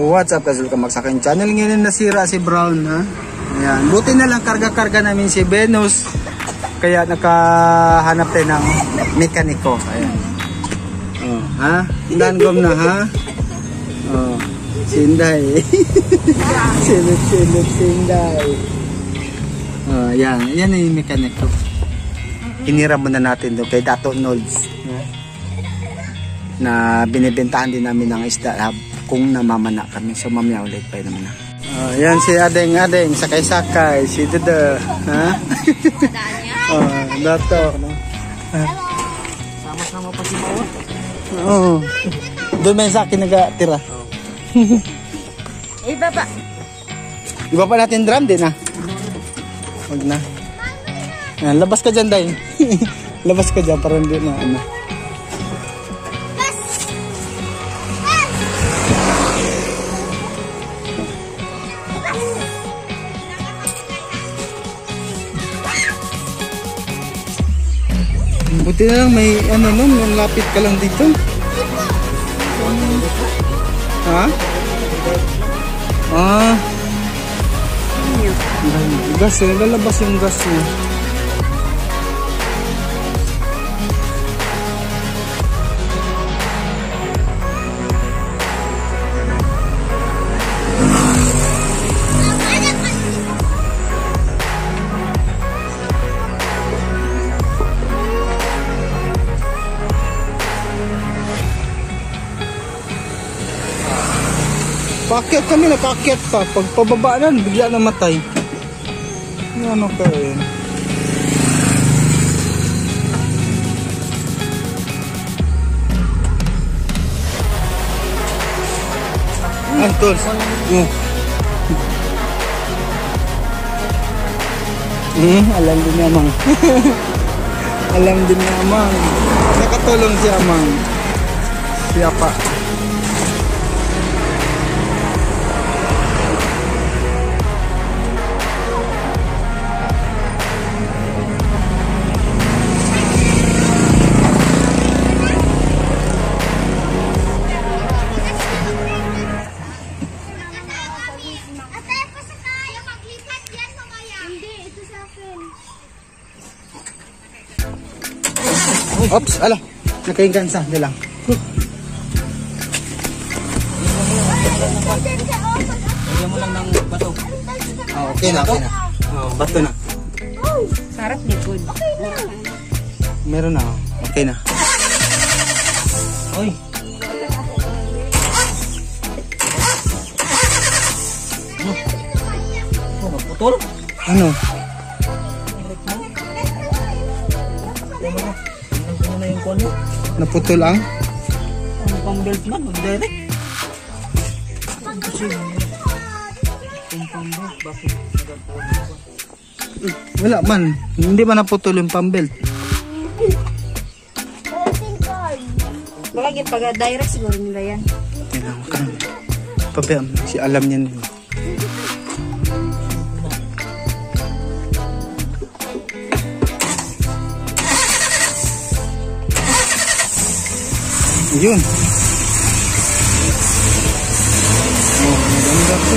what's up guys? Welcome back sa aking channel. Ngayon nasira si Brown, ha? Ayan. Buti na lang karga-karga namin si Venus. Kaya nakahanap tayo ng mekaniko. Ayan. Oh, ha? Danggom na, ha? Oh, Sinday. Silip Sinday. Oh, yan. Yan yung mekaniko. Hiniram muna natin doon kay Dato Nolds. Na binibentahan din namin ng isda kung namamana kami. So mamaya ulit pa naman na. Yan si Adeng sakay-sakay, si Dede, ha? Dato, no? Sama-sama pa si Mawa. Oo. Doon may sa akin nagatira. Ibaba. Ibaba natin drum din, ha? Wag na. Yan, labas ka dyan, Day. Labas ka dyan para hindi na, ano. Buti na lang may ano no, may lapit ka lang dito. Ha? Gas eh, lalabas yung gas eh. Paakyat kami, napaakyat pa. Pag pababa na, bigla namatay. Ano ka eh. Tools. Alam din ni Amang. Alam din ni Amang. Nakatulong si Amang. Siapa? Oops, ala. Nakaingansa na lang. Lagyan mo lang ng bato. Okay na, okay na. Bato na. Sarap likod. Meron na, okay na. Oy. Oh, magputol? Ano? Naputol ang? Ano pang belt man? Mag-direct? Wala man. Hindi man naputol yung pambelt. Lagi pag-direct siguro nila yan. Kailangan ka na. Pabayaan mo. Si alam niya nila. Yun. Oh, maganda po.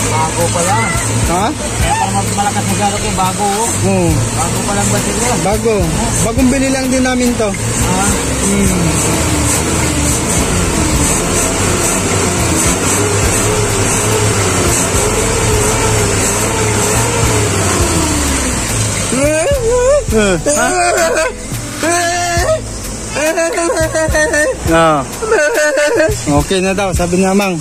Bago pa lang. Ha? Malakas na galo kayo, bago. Oo. Bago pa lang ba sila? Bago. Bagong bili lang din namin to. Okay na daw, sabi niya Mang.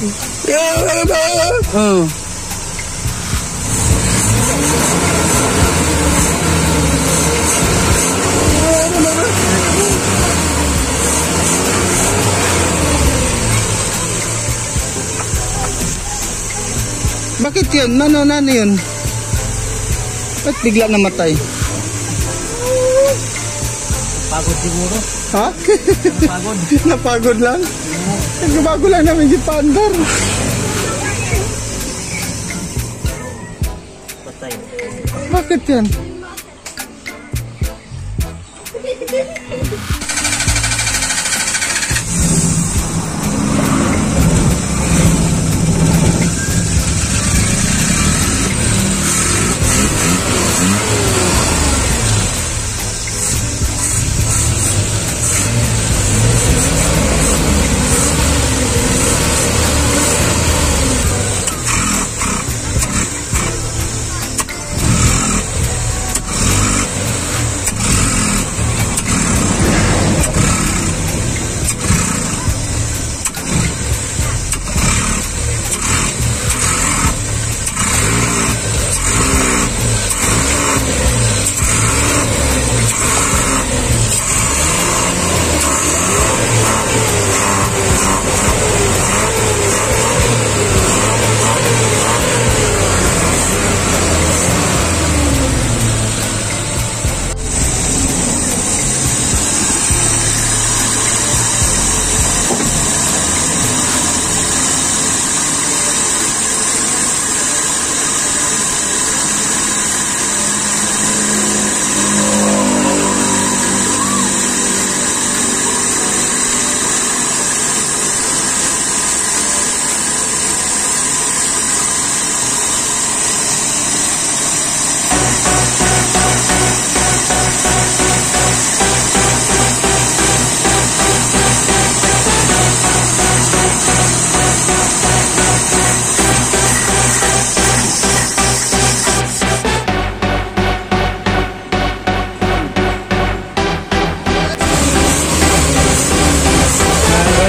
Bakit yun? Nano yun? Ba't bigla namatay? Pagod siguro. Ha? Pagod. Napagod lang? Nagbago lang namin si Pandar. Patay. Bakit yan?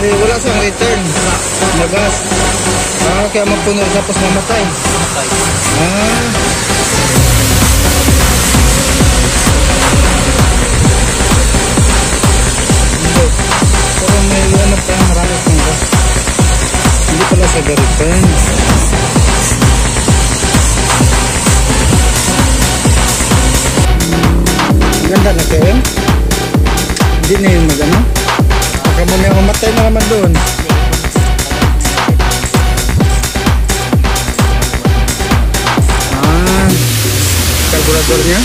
Wala siyang return. Lagas. Kaya magpuno tapos mamatay. Patay. Hindi. Pero may ano pa yung marami pang gas. Hindi pala sa return. Ganda na kayo. Hindi na yung mag-ano. Baka mo na mamatay na naman doon. Karburador niya.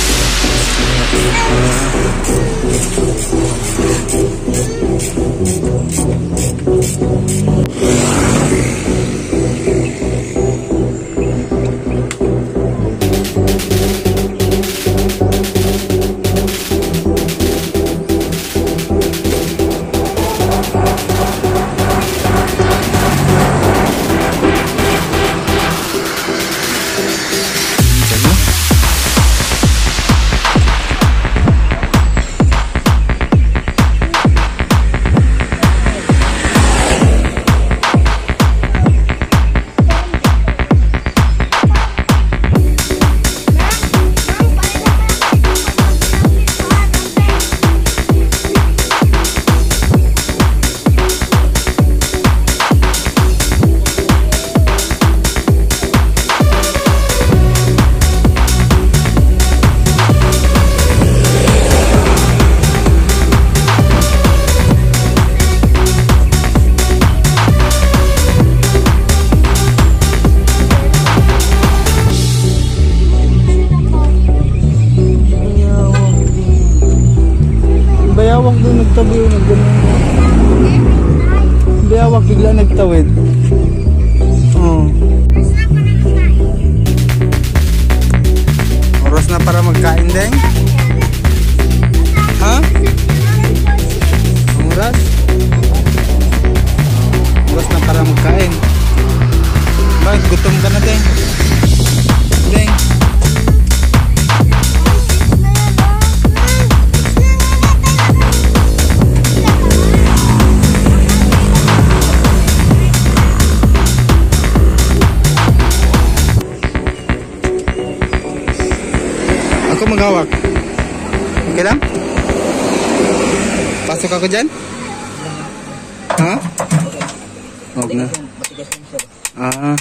Bayawak doon nagtabi yung nagganyan. Bayawak bigla nagtawid. Oh. Oras na para magkain din? Ha? Oras? Oras na para magkain. Bakit gutom ka na din? Ding. Ako maghawak. Okay lang? Pasok ako dyan? Ha? Huwag na. Ah.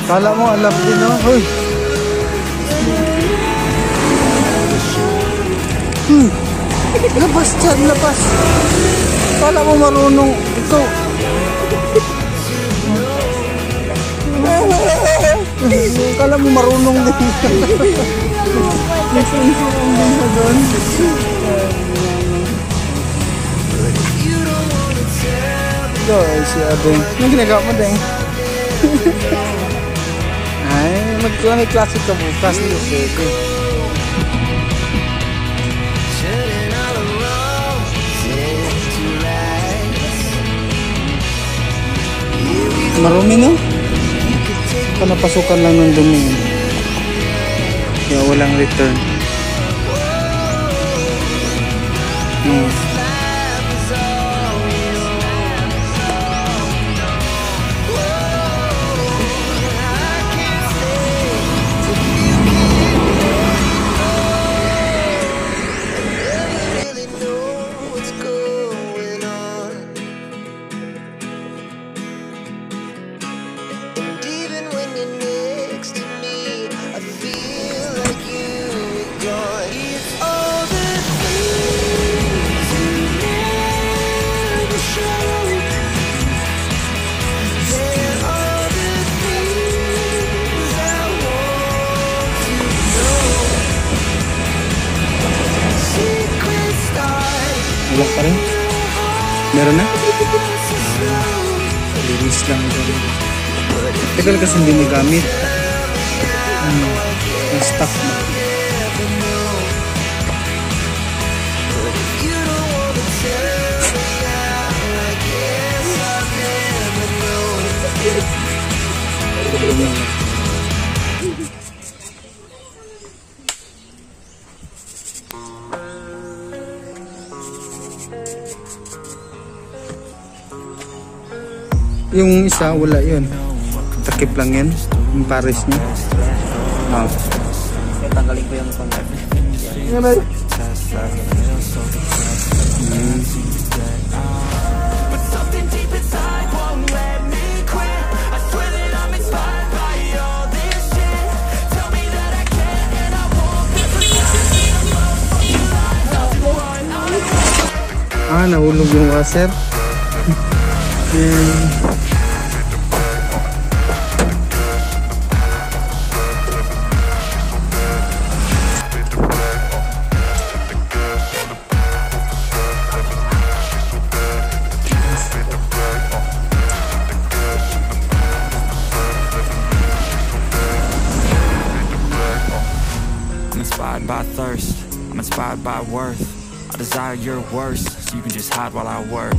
Kala mo alam din, no? Uy! Labas dyan, labas! Kala mo marunong ito. Kala mo marunong din. Nagsinsirong din sa doon. Ito, si Adeng. Anong ginagawa mo, Deng? Ay, mag-klase ka bukas. Marumi, no? Panapasukan lang ng dumi. Kaya walang return. Wala pa rin? Meron na? Linis lang dyan. Tagal kasi hindi nagamit. Na-stuck na. Yung isa, wala yun. Takip lang yan. Yung pares niya. Tanggalin ko yung contact. Nahulog yung washer. I'm inspired by thirst, I'm inspired by worth. I desire your worst, so you can just hide while I work.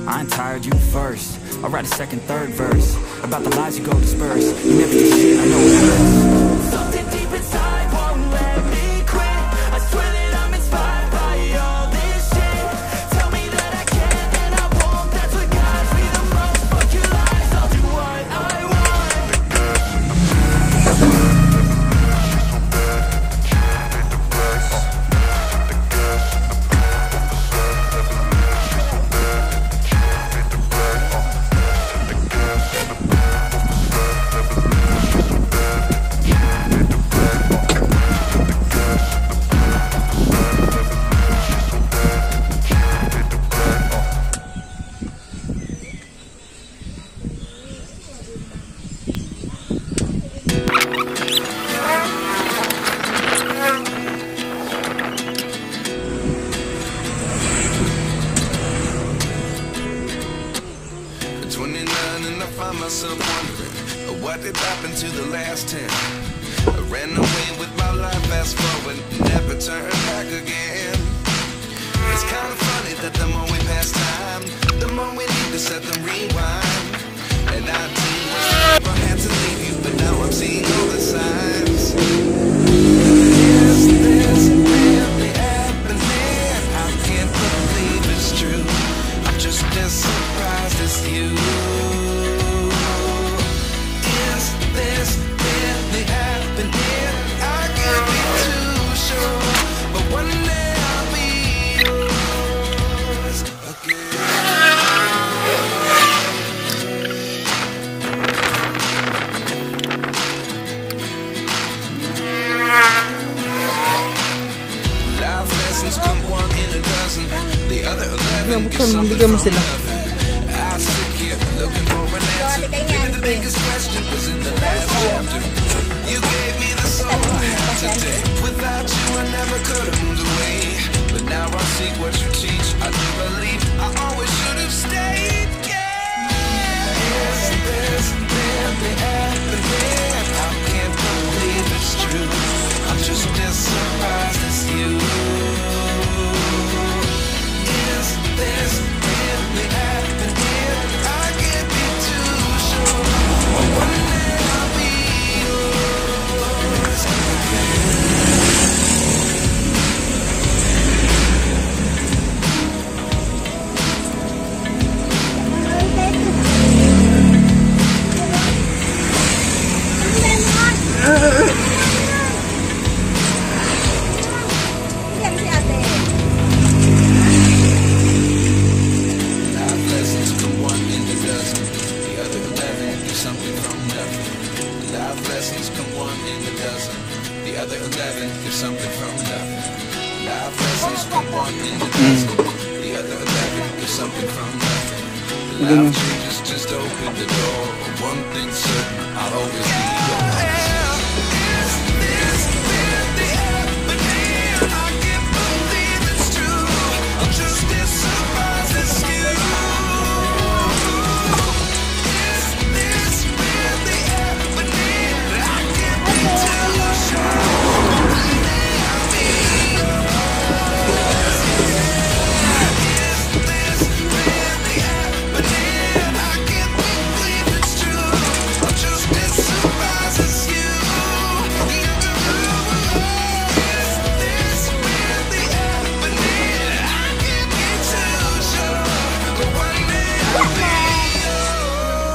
I ain't tired, you first. I'll write a second, third verse about the lies you go disperse. You never do shit, I know it hurts. Something deep inside won't let me quit. I swear that I'm inspired by all this shit. Tell me that I can and I won't. That's what guides me the most. Fuck your lies, I'll do what I want. Myself wondering what did happen to the last 10. I ran away with my life, fast forward, never turn back again. It's kind of funny that the more we pass time, the more we need to set them rewind. And I never had to leave you, but now I'm seeing all the signs. Is this really happening? I can't believe it's true. I'm just as surprised as you. bigyan mo sila. Just open the door. One thing certain, I'll always be yours.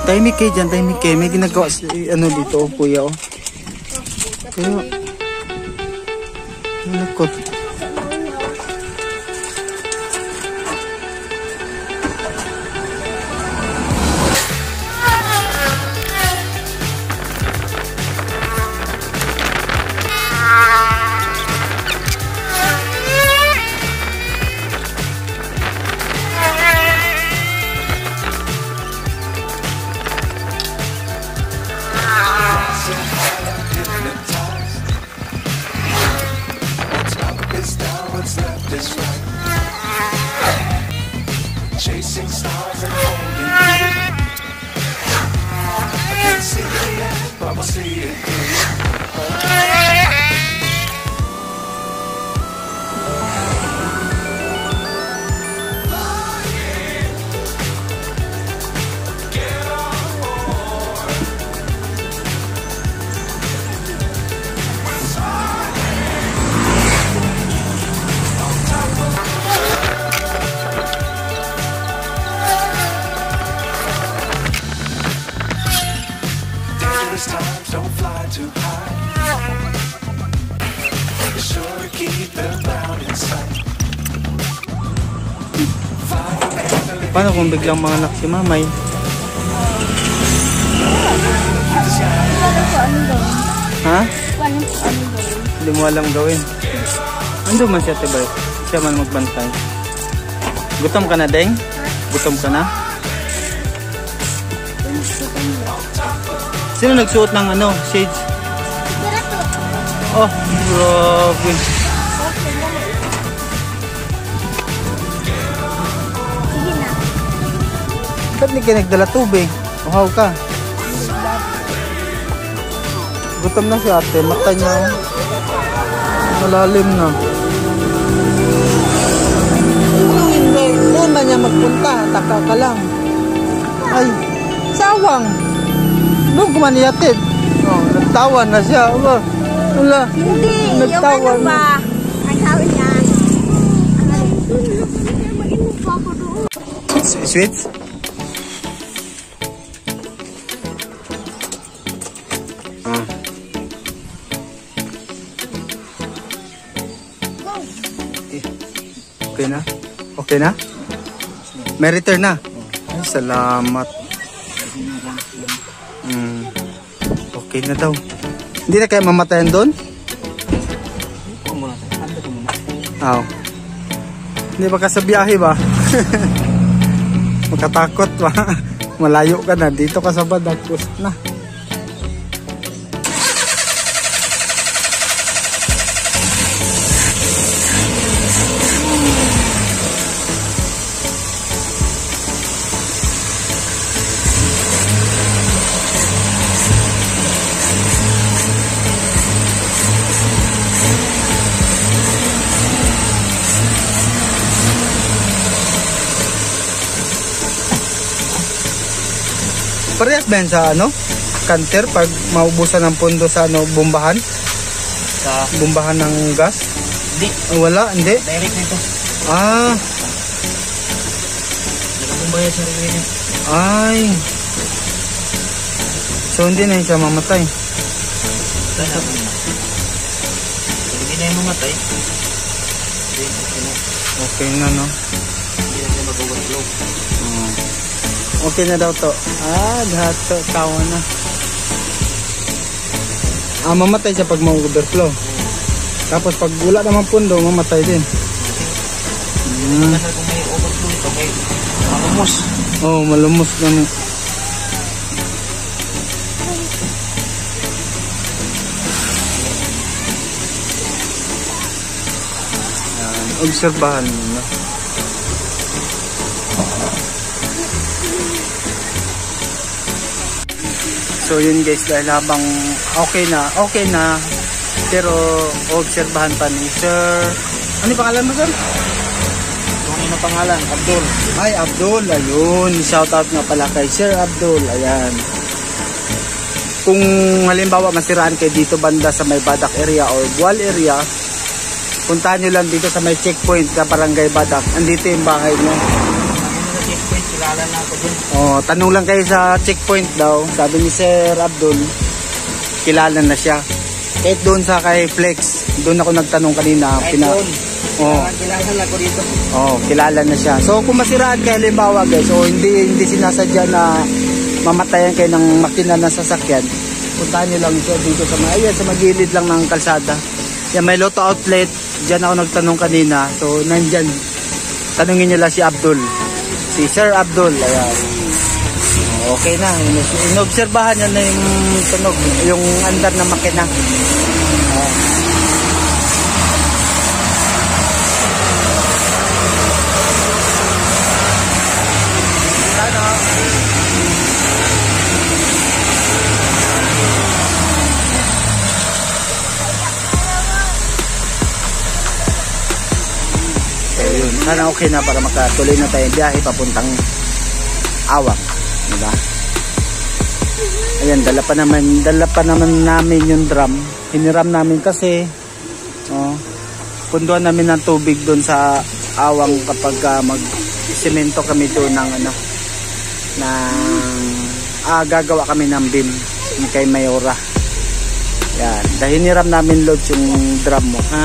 Tahimik kayo dyan, tahimik kayo. May ginagawa si ano dito, kuya, oh. Kaya, nalikot. Chasing stars and holding you. I can't see it yet, but we'll see it times don't fly too high. Be sure to keep the ground in sight. Paano kung biglang manganak si mamay? Ha? Hindi mo alam gawin. Ando man siya, tibay. Siya man magbantay. Gutom ka na, Deng? Gutom ka na? Sino nagsuot ng ano, shades? Oh, grabe. Ba't di ka nagdala tubig? Uhaw ka. Gutom na si ate, mata niya malalim na. Hindi, doon man niya magpunta, taka ka lang. Ay, sawang. Doon kumaniyatid. Oh, nagtawan na siya. Wala. Hindi, nagtawan yung ano ba? Ang tawin yan. Sweets? Okay na? Okay na? May return na? Ay, salamat. Okay na daw. Hindi na kaya mamatayan doon? Oo. Hindi ba ka sa biyahe ba? Makatakot ba? Malayo ka na. Dito ka sa badag. Post na. Parehas ba yan sa ano? Canter pag maubusan ng pondo sa ano, bombahan? Sa Bombahan ng gas? hindi, Wala, hindi. direct nito. Ah, Nakabumbaya sa rin niya. ay. So hindi na siya mamatay. Sana. Hindi na yung mamatay. Hindi na. Okay na, no? Hindi na siya mag-overflow. Okay na daw to. Lahat to. Tawa na. Mamatay siya pag ma-overflow. Tapos pag wala naman pundo, mamatay din. Kasi kung may overflow ito, may malumos. Oh, malumos na. Obserbahan mo na. So yun guys, dahil habang okay na, pero obserbahan pa ni Sir. Ano yung pangalan mo, Sir? Ano na pangalan? Abdul. Ay, Abdul, ayun. Shoutout nga pala kay Sir Abdul, ayan. Kung halimbawa masiraan kayo dito banda sa may Badak area or Bual area, puntahan nyo lang dito sa may checkpoint sa Barangay Badak. Andito yung bahay nyo. Sa checkpoint, kilala na ako dyan. Oh, tanong lang kayo sa checkpoint daw. Sabi ni Sir Abdul, kilala na siya. Kahit doon sa kay Flex, doon ako nagtanong kanina. Kahit doon. Oh. Kilala na ako dito. Oh, kilala na siya. So kung masiraan kayo halimbawa guys, so hindi sinasadya na mamatayan kayo ng makina ng sasakyan, puntahan nyo lang siya dito sa sa magilid lang ng kalsada. Yan, may Lotto outlet. Diyan ako nagtanong kanina. So nandyan. Tanungin nyo lang si Abdul. Si Sir Abdul. Ayan. Okay na. Inobserbahan nyo na yung tunog. Yung andar na makina. Sana okay na para makatuloy na tayong biyahe papuntang Awang, diba? Ayan, dala pa naman namin yung drum. Hiniram namin kasi punduan namin ng tubig doon sa Awang kapag mag-semento kami doon ng gagawa kami ng bin kay Mayora. Yan, dahil hiniram namin load yung drum mo, ha?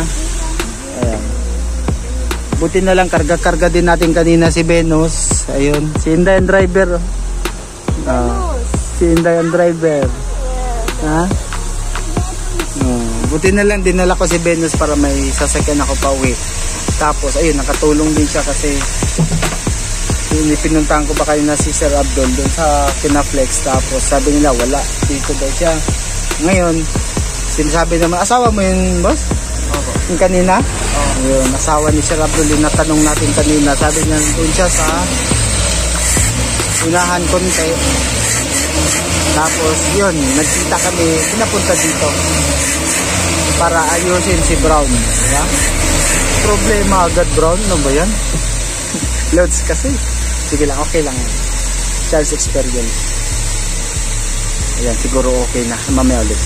Ayan. Buti na lang, karga-karga din natin kanina si Venus. Ayun, si Inday ang driver. Si Inday ang driver. Ha? Buti na lang, dinala ko si Venus para may sasakyan ako pa uwi. Tapos, ayun, nakatulong din siya kasi pinuntahan ko ba kayo na si Sir Abdul doon sa Kinaflex. Tapos sabi nila, wala. Dito daw siya. Ngayon, sinasabi naman, asawa mo yun, boss? Yung kanina? Yung asawa ni Sir Abdul, yung natanong natin kanina, sabi niya doon siya sa unahan konti. Tapos yun, nagkita kami, pinapunta dito para ayusin si Brown. Diba? Problema agad, Brown, ano ba yan? Loads kasi. Sige lang, okay lang yan. Charles experience. Ayan, siguro okay na. Mamaya ulit.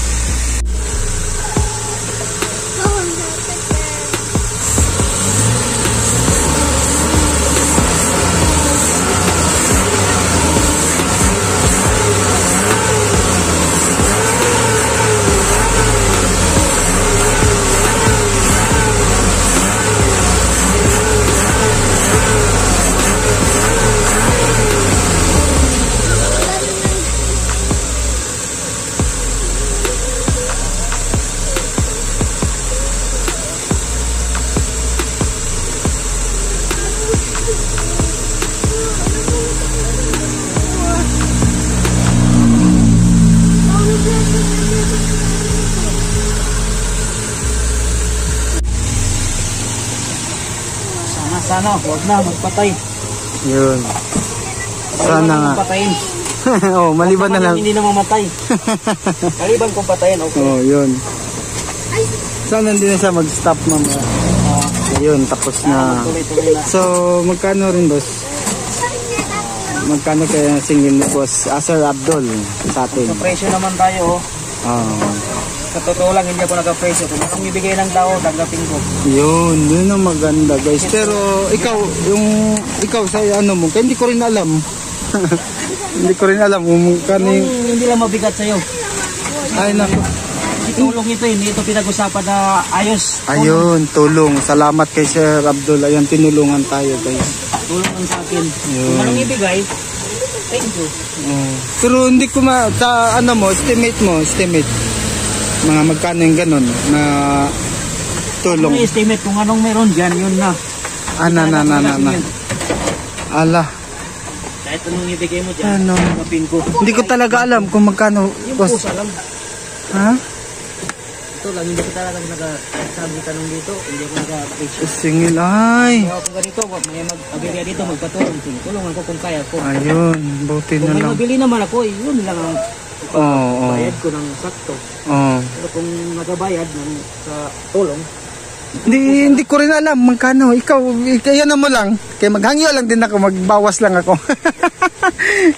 sana, huwag na, magpatay. Yun. Sana nga. Patayin. Oh, maliban na lang. Hindi na mamatay. Maliban kung patayin, okay. Oh, yun. Sana hindi na siya mag-stop mamaya. Ayun, tapos na. Tuloy-tuloy na. So, magkano rin, boss? Magkano kaya singil ni boss? Sir Abdul sa atin. Sa presyo naman tayo, sa totoo lang, hindi ako nag-presyo. Kung anong ibigay ng tao, tanggapin ko. Yun ang maganda, guys. Pero ikaw sa ano mo, kaya hindi ko rin alam. Hindi ko rin alam kung kano yung... Hindi lang mabigat sa'yo. Ay, naku. Tulong ito, hindi ito pinag-usapan na ayos. Ayun, tulong. Salamat kay Sir Abdul. Ayun, tinulungan tayo, guys. Tulungan sa akin. Yun. Kung anong ibigay, thank you. Pero hindi ko sa ano mo, estimate. Mga magkano yung ganun na tulong. Kung estimate kung anong meron dyan, yun na. Ala. Kahit anong ibigay mo dyan, Ano? tanggapin ko. Hindi ko talaga alam kung magkano. Yung Boss. pusa lang. Ha? Ito lang, hindi ko talaga nagsabi tanong dito. Hindi ako nag-presyo. Singil. Ay. Kaya kung ganito, may mag-abirya dito, magpatulong. Tulungan ko kung kaya ko. Ayun. Buti Kung na may lang. mabili naman ako, yun lang ang Oo. bayad ko ng sakto. Oo. Pero kung nagabayad sa tulong, Hindi ko rin alam magkano. Ikaw, kaya na mo lang. Kaya maghangyo lang din ako, magbawas lang ako.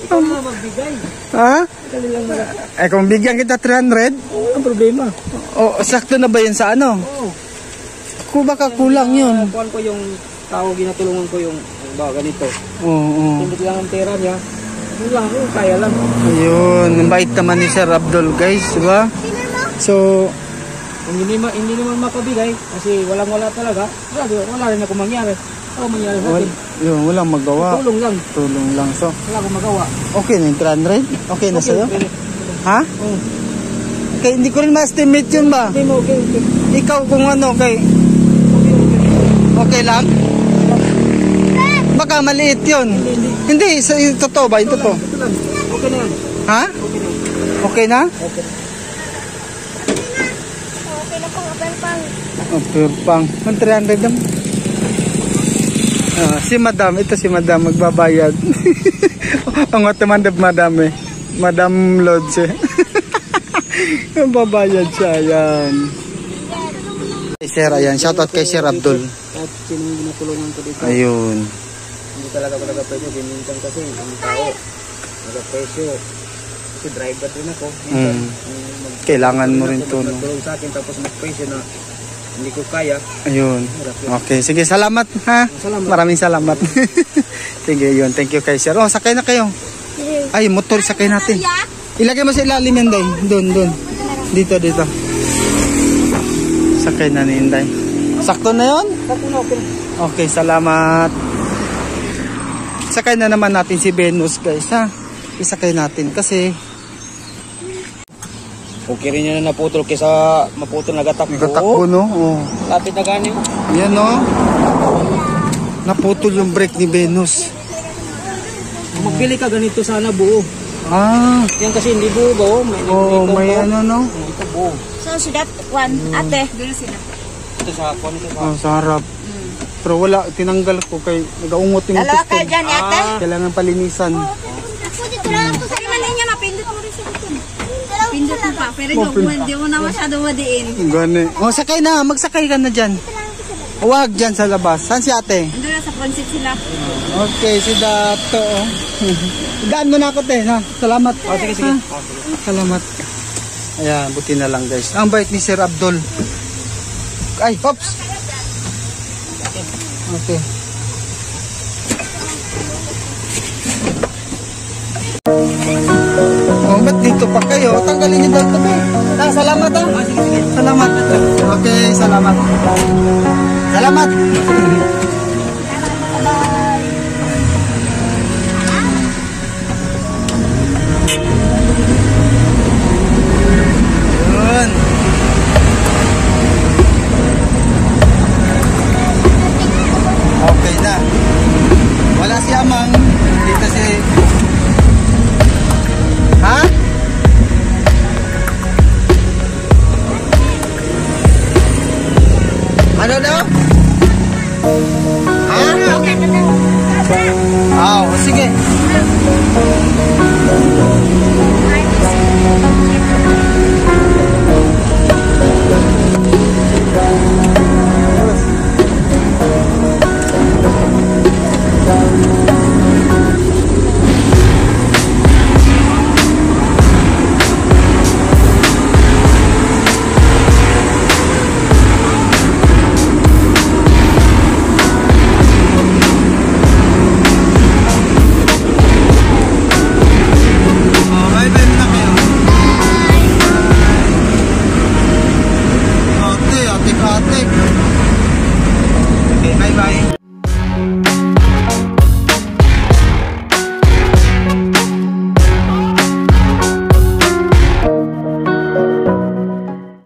ikaw na magbigay. Ha? Dali lang na. Eh kung bigyan kita 300, Ang problema. o sakto na ba yun sa ano? Oo. Kung baka kulang yun. Kuhan ko yung tao, ginatulungan ko yung ganito. Oo. Hindi lang ang pera niya. Yun lang, kung kaya lang. Ayun, ang bait naman ni Sir Abdul, guys, di ba? So, Kung hindi naman mapabigay, kasi wala talaga, wala rin ako mangyari. Ako mangyari sa akin. yun, walang magawa. Tulong lang. Tulong lang. So, Wala akong magawa. okay na yung 300? Okay na sa'yo? Okay. Ha? Oh. Kaya hindi ko rin ma-estimate yun ba? Okay mo, okay. Ikaw kung ano, okay lang? Baka maliit yun. Hindi, yung totoo ba? Yung totoo. Ito lang. Okay na yan. Ha? Okay na. Okay na? Okay. Okay na pang apel-pang. Okay, pang 300 naman. Si Madam, ito si Madam magbabayad. Ang matamandab Madam eh. Madam Lodge eh. Magbabayad siya, yan. Sir, ayan. Shoutout kay Sir Abdul. At sino yung ginatulungan ko dito. Ayun. Hindi talaga ako nag-presyo. Minsan kasi ang tao nag-presyo. Kasi driver rin ako. Minsan, Kailangan mo rin to, no? Nagtulong sa akin tapos mag-presyo na hindi ko kaya. Ayun. Okay, sige, salamat ha. Salamat. Maraming salamat. Sige, yun. Thank you kay Sir. Oh, sakay na kayo. Ay, motor sakay natin. Ilagay mo sa ilalim yan, Day. Doon. Dito. Sakay na ni Inday. Sakto na yun? Okay. Okay, salamat. Sakay na naman natin si Venus, guys, ha? Isakay natin kasi Okay rin yan na naputol kaysa maputol nagatakbo. nagatakbo, no? Oh. Lapit na gani. Yan, no? Naputol yung brake ni Venus. Kung magbili ka ganito sana buo. Ah, Yan kasi hindi buo ba? may ano, no? Ito buo. So, sudat, Juan, ate. Doon sila. Ito sa kwan ito sa. Oh, sa harap. Pero wala, tinanggal ko kay nagaungot yung Dalawa piston. kayo dyan, ate. Kailangan palinisan. Ako dito lang ako sa iman niya, mapindot mo rin sa dito. Pindot mo pa, pero hindi mo na masyado madiin. Gani. Oh, sakay na. Magsakay ka na dyan. Huwag dyan sa labas. Saan si ate? Doon na sa Ponsit sila. Okay, si Dato. Oh. Gaan mo na ako, te. Ha? Salamat. Oh, sige. Ha? Salamat. Ayan, buti na lang, guys. Ang bait ni Sir Abdul. Ay, hops. Okay. Oh, ba't dito pa kayo? Tanggalin niyo daw ito, be. Salamat, ha? Salamat. Okay, salamat. Salamat. Yun. Okay na. Wala si Amang. Dito si... Ha? Ano daw? Wow,